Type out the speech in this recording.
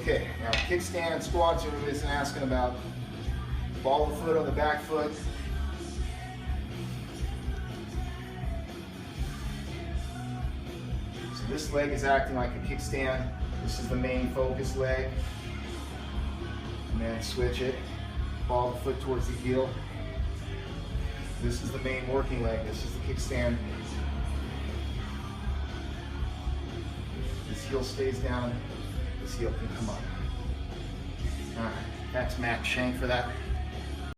Okay, now kickstand and squats, everybody's been asking about. Ball the foot on the back foot. So this leg is acting like a kickstand. This is the main focus leg. And then switch it. Ball the foot towards the heel. This is the main working leg. This is the kickstand. This heel stays down. This heel can come up. All right, that's Max Shank for that.